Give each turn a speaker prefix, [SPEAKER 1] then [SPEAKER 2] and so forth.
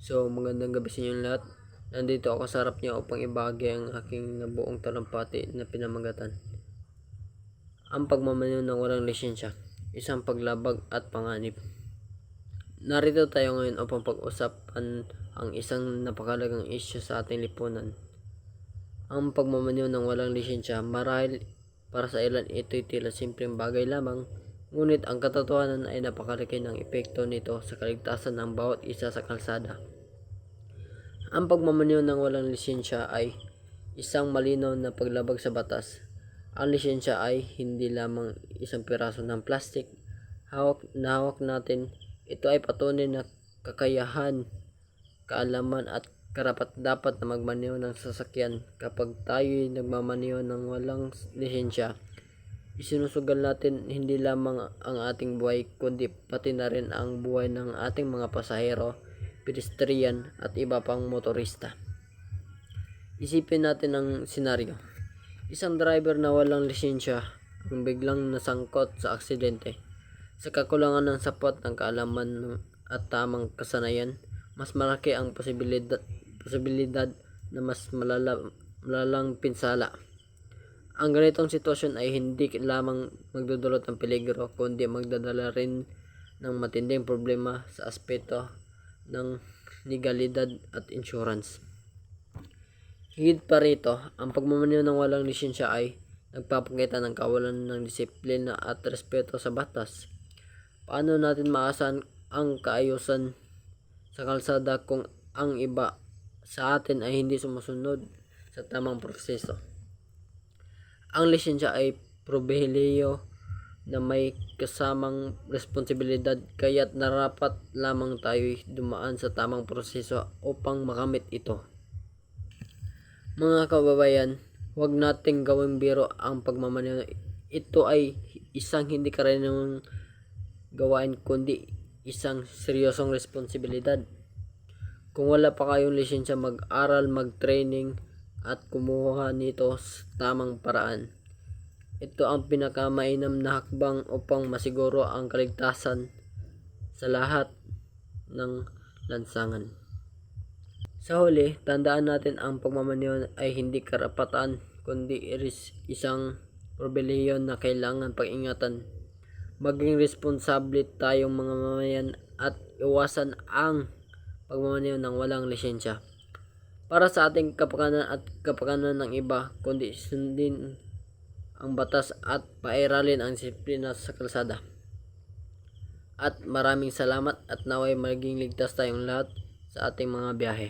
[SPEAKER 1] So, magandang gabi sa inyong lahat. Nandito ako sa harap niyo upang ibahagi ang aking nabuong talumpati na pinamagatan. Ang pagmamaneho ng walang lisensya, isang paglabag at panganib. Narito tayo ngayon upang pag-usapan ang isang napakalagang isyu sa ating lipunan. Ang pagmamaneho ng walang lisensya, marahil para sa ilan ito'y tila simpleng bagay lamang, ngunit ang katotohanan ay napakalaki ng epekto nito sa kaligtasan ng bawat isa sa kalsada. Ang pagmamaneho ng walang lisensya ay isang malinaw na paglabag sa batas. Ang lisensya ay hindi lamang isang piraso ng plastic hawak natin. Ito ay patunay na kakayahan, kaalaman at karapat-dapat na magmaneho ng sasakyan. Kapag tayo'y nagmamaneho ng walang lisensya, isinusugal natin hindi lamang ang ating buhay kundi pati na rin ang buhay ng ating mga pasahero, pedestrian at iba pang motorista. Isipin natin ang senaryo. Isang driver na walang lisensya ang biglang nasangkot sa aksidente. Sa kakulangan ng sapat ng kaalaman at tamang kasanayan, mas malaki ang posibilidad na mas malalang pinsala. Ang ganitong sitwasyon ay hindi lamang magdudulot ng peligro, kundi magdadala rin ng matinding problema sa aspeto ng legalidad at insurance. Higit pa rito, ang pagmamaneho ng walang lisensya ay nagpapakita ng kawalan ng disiplina at respeto sa batas. Paano natin maasahan ang kaayusan sa kalsada kung ang iba sa atin ay hindi sumusunod sa tamang proseso? Ang lisensya ay pribilehiyo na may kasamang responsibilidad, kaya't narapat lamang tayo'y dumaan sa tamang proseso upang makamit ito. Mga kababayan, huwag nating gawing biro ang pagmamaneho. Ito ay isang hindi karaniwang gawain kundi isang seryosong responsibilidad. Kung wala pa kayong lisensya, mag-aral, mag-training at kumuha nito sa tamang paraan. Ito ang pinakamainam na hakbang upang masiguro ang kaligtasan sa lahat ng lansangan. Sa huli, tandaan natin ang pagmamaneho ay hindi karapatan kundi isang pribilehiyo na kailangan pag-ingatan. Maging responsable tayong mga mamamayan at iwasan ang pagmamaneho ng walang lisensya para sa ating kapakanan at kapakanan ng iba, kundi sundin ang batas at pairalin ang disiplina sa kalsada. At maraming salamat at naway maging ligtas tayong lahat sa ating mga biyahe.